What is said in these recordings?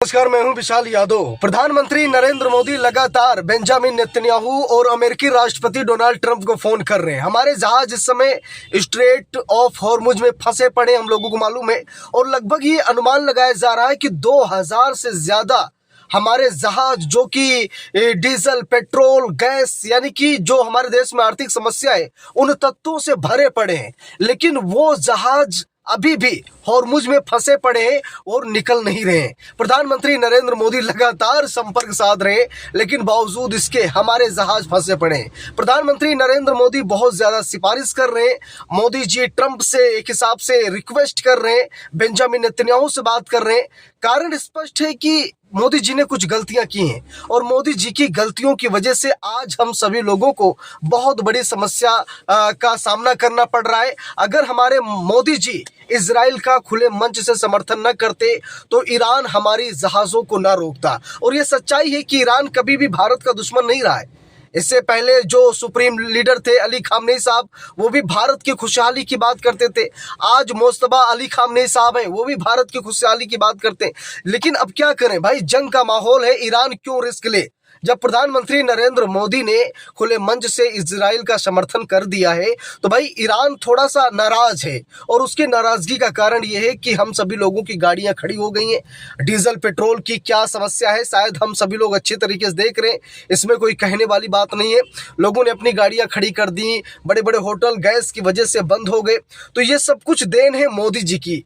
नमस्कार, मैं हूं विशाल यादव। प्रधानमंत्री नरेंद्र मोदी लगातार बेंजामिन नेतन्याहू और अमेरिकी राष्ट्रपति डोनाल्ड ट्रंप को फोन कर रहे हैं। हमारे जहाज इस समय स्ट्रेट ऑफ हॉर्मुज में फंसे पड़े, हम लोगों को मालूम है। और लगभग ये अनुमान लगाया जा रहा है कि 2000 से ज्यादा हमारे जहाज जो कि डीजल, पेट्रोल, गैस यानी कि जो हमारे देश में आर्थिक समस्या है उन तत्वों से भरे पड़े हैं, लेकिन वो जहाज अभी भी हॉर्मुज में फंसे पड़े हैं और निकल नहीं रहे हैं। प्रधानमंत्री नरेंद्र मोदी लगातार संपर्क साध रहे हैं, लेकिन बावजूद इसके हमारे जहाज फंसे पड़े हैं। प्रधानमंत्री नरेंद्र मोदी बहुत ज्यादा सिफारिश कर रहे हैं। मोदी जी ट्रंप से एक हिसाब से रिक्वेस्ट कर रहे हैं, बेंजामिन नेतन्याहू से बात कर रहे हैं। कारण स्पष्ट है कि मोदी जी ने कुछ गलतियां की हैं और मोदी जी की गलतियों की वजह से आज हम सभी लोगों को बहुत बड़ी समस्या का सामना करना पड़ रहा है। अगर हमारे मोदी जी इजराइल का खुले मंच से समर्थन न करते तो ईरान हमारी जहाजों को न रोकता। और ये सच्चाई है कि ईरान कभी भी भारत का दुश्मन नहीं रहा है। इससे पहले जो सुप्रीम लीडर थे अली खामनेई साहब, वो भी भारत की खुशहाली की बात करते थे। आज मुस्तफा अली खामनेई साहब हैं, वो भी भारत की खुशहाली की बात करते हैं। लेकिन अब क्या करें भाई, जंग का माहौल है, ईरान क्यों रिस्क ले। जब प्रधानमंत्री नरेंद्र मोदी ने खुले मंच से इजराइल का समर्थन कर दिया है तो भाई ईरान थोड़ा सा नाराज है। और उसकी नाराजगी का कारण यह है कि हम सभी लोगों की गाड़ियां खड़ी हो गई हैं। डीजल पेट्रोल की क्या समस्या है शायद हम सभी लोग अच्छे तरीके से देख रहे हैं, इसमें कोई कहने वाली बात नहीं है। लोगों ने अपनी गाड़ियां खड़ी कर दी, बड़े बड़े होटल गैस की वजह से बंद हो गए। तो ये सब कुछ देन है मोदी जी की।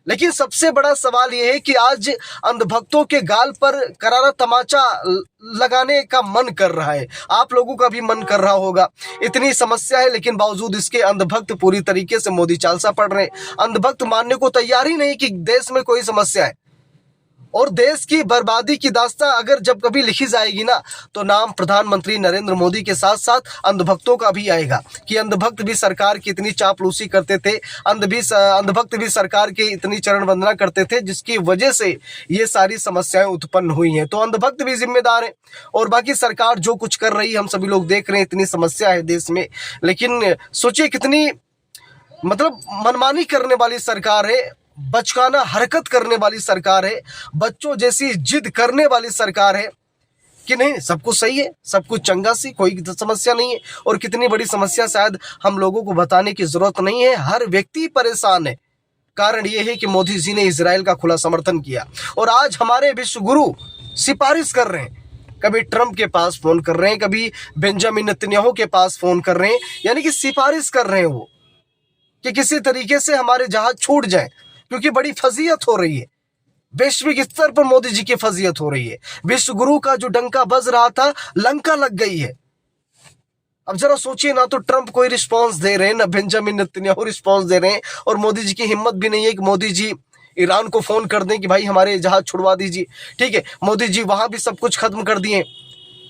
लेकिन सबसे बड़ा सवाल यह है कि आज अंधभक्तों के गाल पर करारा तमाचा लगाने का मन कर रहा है। आप लोगों का भी मन कर रहा होगा। इतनी समस्या है लेकिन बावजूद इसके अंधभक्त पूरी तरीके से मोदी चालसा पड़ रहे हैं। अंधभक्त मानने को तैयार ही नहीं कि देश में कोई समस्या है। और देश की बर्बादी की दास्तां अगर जब कभी लिखी जाएगी ना, तो नाम प्रधानमंत्री नरेंद्र मोदी के साथ साथ अंधभक्तों का भी आएगा कि अंधभक्त भी सरकार की इतनी चापलूसी करते थे, अंधभक्त भी सरकार की इतनी चरण वंदना करते थे, जिसकी वजह से ये सारी समस्याएं उत्पन्न हुई हैं। तो अंधभक्त भी जिम्मेदार हैं। और बाकी सरकार जो कुछ कर रही है हम सभी लोग देख रहे हैं। इतनी समस्या है देश में, लेकिन सोचिए कितनी मनमानी करने वाली सरकार है, बचकाना हरकत करने वाली सरकार है, बच्चों जैसी जिद करने वाली सरकार है कि नहीं सब कुछ सही है, सब कुछ चंगा सी, कोई समस्या नहीं है। और कितनी बड़ी समस्या शायद हम लोगों को बताने की जरूरत नहीं है, हर व्यक्ति परेशान है। कारण यह है कि मोदी जी ने इजराइल का खुला समर्थन किया और आज हमारे विश्व गुरु सिफारिश कर रहे हैं। कभी ट्रंप के पास फोन कर रहे हैं, कभी बेंजामिन नेतन्याहू के पास फोन कर रहे हैं, यानी कि सिफारिश कर रहे हैं वो कि किसी तरीके से हमारे जहाज छूट जाए, क्योंकि बड़ी फजीयत हो रही है। वैश्विक स्तर पर मोदी जी की फजीयत हो रही है। विश्व गुरु का जो डंका बज रहा था, लंका लग गई है। अब जरा सोचिए ना, तो ट्रंप कोई रिस्पांस दे रहे हैं, ना बेंजामिन नेतन्याहू रिस्पांस दे रहे हैं। और मोदी जी की हिम्मत भी नहीं है कि मोदी जी ईरान को फोन कर दें कि भाई हमारे जहाज छुड़वा दीजिए। ठीक है, मोदी जी वहां भी सब कुछ खत्म कर दिए।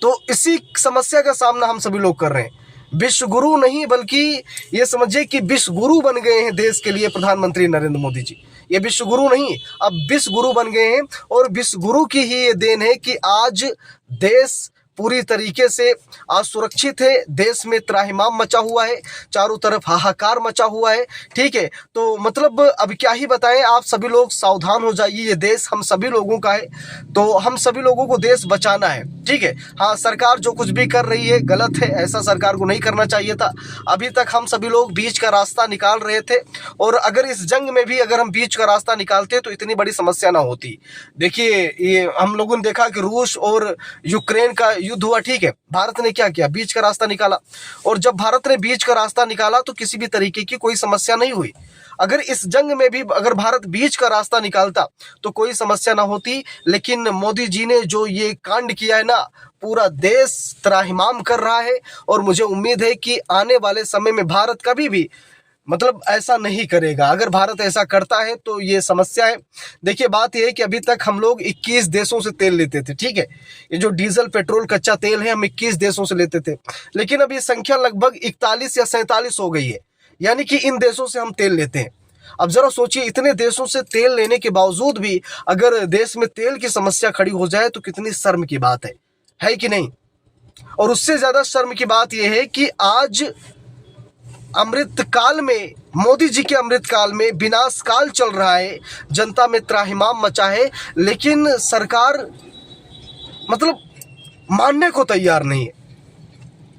तो इसी समस्या का सामना हम सभी लोग कर रहे हैं। विश्व गुरु नहीं, बल्कि ये समझिए कि विश्व गुरु बन गए हैं देश के लिए प्रधानमंत्री नरेंद्र मोदी जी। ये विश्व गुरु नहीं, अब विश्व गुरु बन गए हैं। और विश्व गुरु की ही ये देन है कि आज देश पूरी तरीके से असुरक्षित है। देश में त्राहिमाम मचा हुआ है, चारों तरफ हाहाकार मचा हुआ है। ठीक है, तो अब क्या ही बताएं, आप सभी लोग सावधान हो जाइए। ये देश हम सभी लोगों का है, तो हम सभी लोगों को देश बचाना है। ठीक है, हाँ, सरकार जो कुछ भी कर रही है गलत है, ऐसा सरकार को नहीं करना चाहिए था। अभी तक हम सभी लोग बीच का रास्ता निकाल रहे थे, और अगर इस जंग में भी अगर हम बीच का रास्ता निकालते तो इतनी बड़ी समस्या ना होती। देखिए, ये हम लोगों ने देखा कि रूस और यूक्रेन का युद्ध हुआ। ठीक है, भारत ने क्या किया, बीच का रास्ता निकाला। और जब भारत ने बीच का रास्ता निकाला तो किसी भी तरीके की कोई समस्या नहीं हुई। अगर इस जंग में भी अगर भारत बीच का रास्ता निकालता तो कोई समस्या ना होती। लेकिन मोदी जी ने जो ये कांड किया है ना, पूरा देश त्राहिमाम कर रहा है। और मुझे उम्मीद है कि आने वाले समय में भारत कभी भी ऐसा नहीं करेगा। अगर भारत ऐसा करता है तो ये समस्या है। देखिए, बात ये है कि अभी तक हम लोग 21 देशों से तेल लेते थे। ठीक है, ये जो डीजल, पेट्रोल, कच्चा तेल है हम 21 देशों से लेते थे। लेकिन अब ये संख्या लगभग 41 या 47 हो गई है, यानी कि इन देशों से हम तेल लेते हैं। अब जरा सोचिए, इतने देशों से तेल लेने के बावजूद भी अगर देश में तेल की समस्या खड़ी हो जाए तो कितनी शर्म की बात है कि नहीं। और उससे ज्यादा शर्म की बात यह है कि आज अमृतकाल में, मोदी जी के अमृतकाल में विनाश काल चल रहा है, जनता में त्राहिमाम मचा है, लेकिन सरकार मतलब मानने को तैयार नहीं है।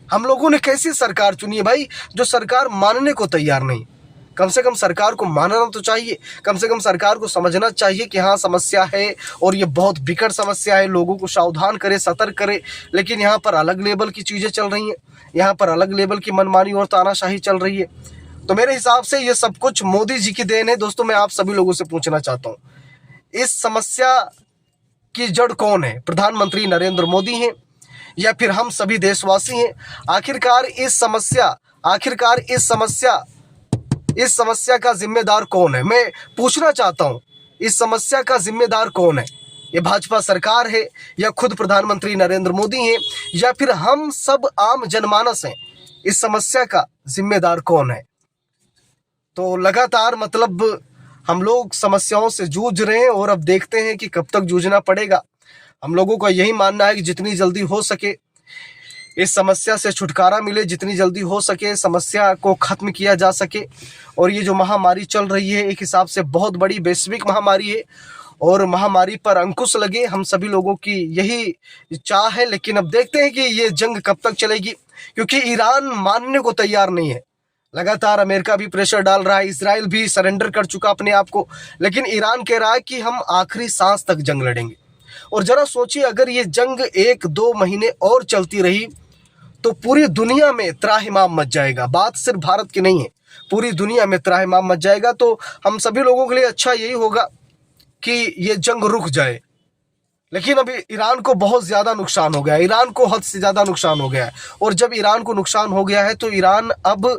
हम लोगों ने कैसी सरकार चुनी है भाई, जो सरकार मानने को तैयार नहीं। कम से कम सरकार को मानना तो चाहिए, कम से कम सरकार को समझना चाहिए कि हाँ समस्या है और ये बहुत विकट समस्या है, लोगों को सावधान करे, सतर्क करे। लेकिन यहाँ पर अलग लेवल की चीज़ें चल रही हैं, यहाँ पर अलग लेवल की मनमानी और तानाशाही चल रही है। तो मेरे हिसाब से ये सब कुछ मोदी जी की देन है। दोस्तों, मैं आप सभी लोगों से पूछना चाहता हूँ, इस समस्या की जड़ कौन है? प्रधानमंत्री नरेंद्र मोदी हैं या फिर हम सभी देशवासी हैं? आखिरकार इस समस्या का जिम्मेदार कौन है? मैं पूछना चाहता हूं, इस समस्या का जिम्मेदार कौन है? ये भाजपा सरकार है या खुद प्रधानमंत्री नरेंद्र मोदी हैं या फिर हम सब आम जनमानस हैं? इस समस्या का जिम्मेदार कौन है? तो लगातार मतलब हम लोग समस्याओं से जूझ रहे हैं और अब देखते हैं कि कब तक जूझना पड़ेगा। हम लोगों का यही मानना है कि जितनी जल्दी हो सके इस समस्या से छुटकारा मिले, जितनी जल्दी हो सके समस्या को खत्म किया जा सके। और ये जो महामारी चल रही है एक हिसाब से बहुत बड़ी वैश्विक महामारी है और महामारी पर अंकुश लगे, हम सभी लोगों की यही चाह है। लेकिन अब देखते हैं कि ये जंग कब तक चलेगी, क्योंकि ईरान मानने को तैयार नहीं है। लगातार अमेरिका भी प्रेशर डाल रहा है, इसराइल भी सरेंडर कर चुका अपने आप को, लेकिन ईरान कह रहा है कि हम आखिरी सांस तक जंग लड़ेंगे। और जरा सोचिए, अगर ये जंग 1-2 महीने और चलती रही तो पूरी दुनिया में त्राहिमाम मच जाएगा। बात सिर्फ भारत की नहीं है, पूरी दुनिया में त्राहिमाम मच जाएगा। तो हम सभी लोगों के लिए अच्छा यही होगा कि ये जंग रुक जाए। लेकिन अभी ईरान को बहुत ज़्यादा नुकसान हो गया है, ईरान को हद से ज़्यादा नुकसान हो गया है। और जब ईरान को नुकसान हो गया है तो ईरान अब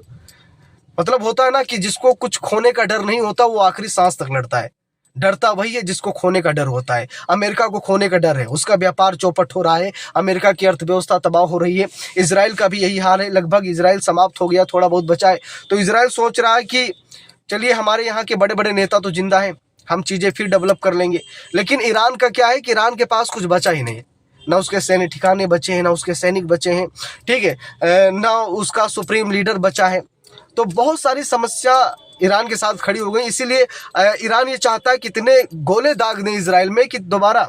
मतलब होता है ना कि जिसको कुछ खोने का डर नहीं होता वो आखिरी सांस तक लड़ता है। डरता वही है जिसको खोने का डर होता है। अमेरिका को खोने का डर है, उसका व्यापार चौपट हो रहा है, अमेरिका की अर्थव्यवस्था तबाह हो रही है। इजराइल का भी यही हाल है, लगभग इजराइल समाप्त हो गया, थोड़ा बहुत बचा है। तो इजराइल सोच रहा है कि चलिए हमारे यहाँ के बड़े बड़े नेता तो जिंदा हैं, हम चीज़ें फिर डेवलप कर लेंगे। लेकिन ईरान का क्या है कि ईरान के पास कुछ बचा ही नहीं है, ना उसके सैन्य ठिकाने बचे हैं, ना उसके सैनिक बचे हैं, ठीक है, ना उसका सुप्रीम लीडर बचा है। तो बहुत सारी समस्या ईरान के साथ खड़ी हो गई। इसीलिए ईरान ये चाहता है कि इतने गोले दाग दें इजराइल में कि दोबारा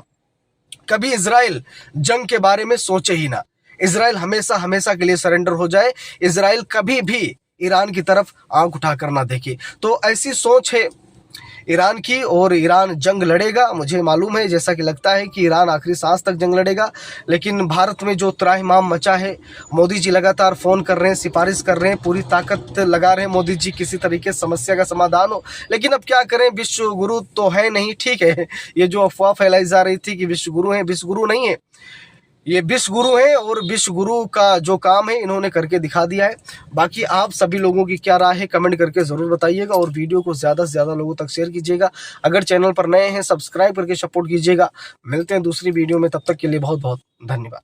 कभी इजराइल जंग के बारे में सोचे ही ना। इजराइल हमेशा हमेशा के लिए सरेंडर हो जाए, इजराइल कभी भी ईरान की तरफ आंख उठाकर ना देखे। तो ऐसी सोच है ईरान की और ईरान जंग लड़ेगा। मुझे मालूम है, जैसा कि लगता है कि ईरान आखिरी सांस तक जंग लड़ेगा। लेकिन भारत में जो त्राहिमाम मचा है, मोदी जी लगातार फ़ोन कर रहे हैं, सिफारिश कर रहे हैं, पूरी ताकत लगा रहे हैं मोदी जी किसी तरीके से समस्या का समाधान हो। लेकिन अब क्या करें, विश्व गुरु तो है नहीं, ठीक है। ये जो अफवाह फैलाई जा रही थी कि विश्व गुरु हैं, विश्व गुरु नहीं है, ये विश्व गुरु हैं। और विश्व गुरु का जो काम है इन्होंने करके दिखा दिया है। बाकी आप सभी लोगों की क्या राय है कमेंट करके ज़रूर बताइएगा और वीडियो को ज़्यादा से ज़्यादा लोगों तक शेयर कीजिएगा। अगर चैनल पर नए हैं सब्सक्राइब करके सपोर्ट कीजिएगा। मिलते हैं दूसरी वीडियो में, तब तक के लिए बहुत बहुत धन्यवाद।